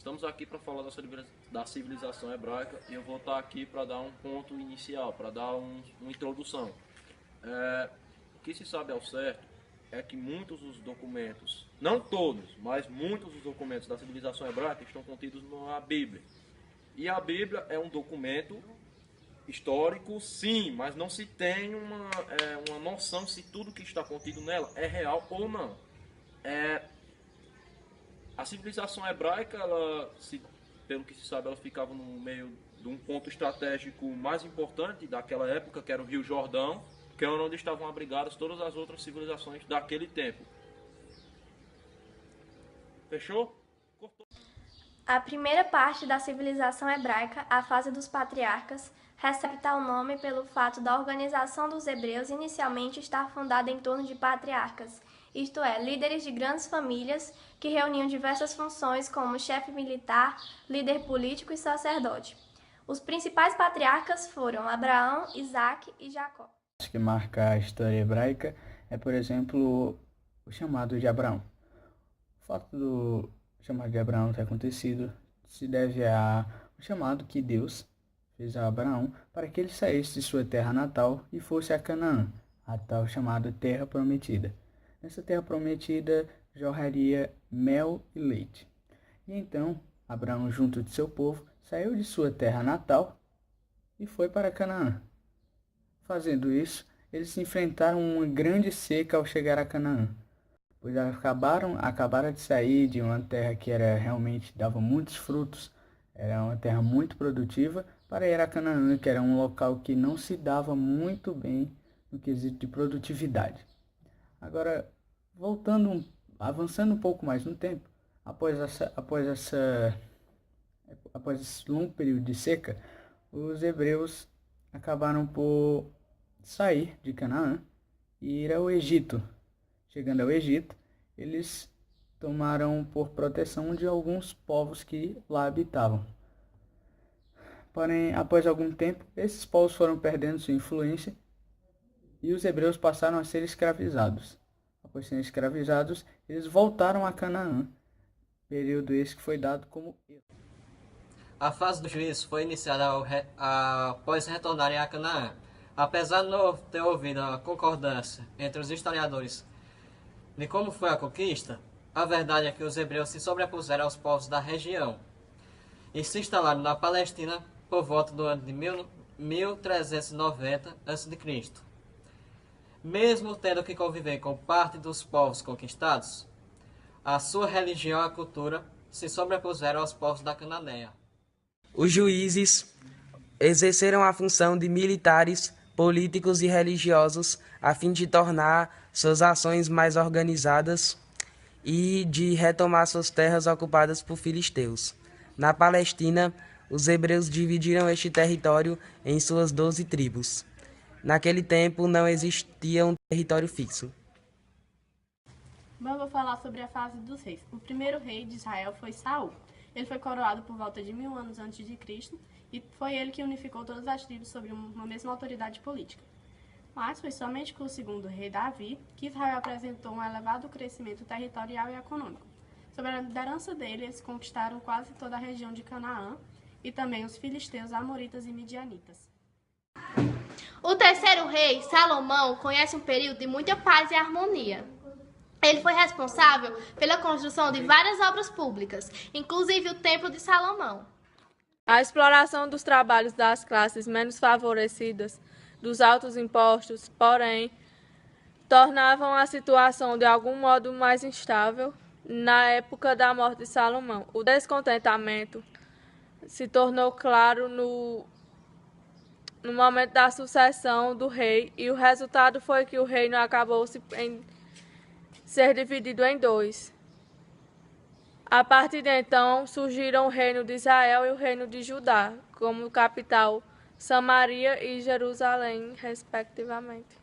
Estamos aqui para falar da civilização hebraica e eu vou estar aqui para dar um ponto inicial, para dar uma introdução. O que se sabe ao certo é que muitos dos documentos, não todos, mas muitos dos documentos da civilização hebraica estão contidos na Bíblia. E a Bíblia é um documento histórico, sim, mas não se tem uma noção se tudo que está contido nela é real ou não. A civilização hebraica, pelo que se sabe, ela ficava no meio de um ponto estratégico mais importante daquela época, que era o Rio Jordão, que era onde estavam abrigadas todas as outras civilizações daquele tempo. Fechou? Cortou. A primeira parte da civilização hebraica, a fase dos patriarcas, recebe tal nome pelo fato da organização dos hebreus inicialmente estar fundada em torno de patriarcas, isto é, líderes de grandes famílias que reuniam diversas funções como chefe militar, líder político e sacerdote. Os principais patriarcas foram Abraão, Isaque e Jacó. O que marca a história hebraica é, por exemplo, o chamado de Abraão. O fato do chamado de Abraão ter acontecido se deve ao chamado que Deus fez a Abraão para que ele saísse de sua terra natal e fosse a Canaã, a tal chamada Terra Prometida. Nessa terra prometida jorraria mel e leite. E então Abraão, junto de seu povo, saiu de sua terra natal e foi para Canaã. Fazendo isso, eles enfrentaram uma grande seca ao chegar a Canaã, pois acabaram de sair de uma terra que realmente dava muitos frutos, era uma terra muito produtiva, para ir a Canaã, que era um local que não se dava muito bem no quesito de produtividade. Agora, avançando um pouco mais no tempo, após esse longo período de seca, os hebreus acabaram por sair de Canaã e ir ao Egito. Chegando ao Egito, eles tomaram por proteção de alguns povos que lá habitavam. Porém, após algum tempo, esses povos foram perdendo sua influência e os hebreus passaram a ser escravizados. Após serem escravizados, eles voltaram a Canaã, período esse que foi dado como erro. A fase do juízo foi iniciada após retornarem a Canaã. Apesar de não ter havido a concordância entre os historiadores de como foi a conquista, a verdade é que os hebreus se sobrepuseram aos povos da região e se instalaram na Palestina por volta do ano de 1390 a.C. Mesmo tendo que conviver com parte dos povos conquistados, a sua religião e a cultura se sobrepuseram aos povos da Cananéia. Os juízes exerceram a função de militares, políticos e religiosos a fim de tornar suas ações mais organizadas e de retomar suas terras ocupadas por filisteus. Na Palestina, os hebreus dividiram este território em suas 12 tribos. Naquele tempo não existia um território fixo. Bom, eu vou falar sobre a fase dos reis. O primeiro rei de Israel foi Saul. Ele foi coroado por volta de 1000 anos antes de Cristo e foi ele que unificou todas as tribos sob uma mesma autoridade política. Mas foi somente com o segundo rei Davi que Israel apresentou um elevado crescimento territorial e econômico. Sob a liderança dele, eles conquistaram quase toda a região de Canaã e também os filisteus, amoritas e midianitas. O terceiro rei, Salomão, conhece um período de muita paz e harmonia. Ele foi responsável pela construção de várias obras públicas, inclusive o Templo de Salomão. A exploração dos trabalhos das classes menos favorecidas, dos altos impostos, porém, tornavam a situação de algum modo mais instável. Na época da morte de Salomão, o descontentamento se tornou claro no momento da sucessão do rei, e o resultado foi que o reino acabou ser dividido em dois. A partir de então, surgiram o reino de Israel e o reino de Judá, como capital Samaria e Jerusalém, respectivamente.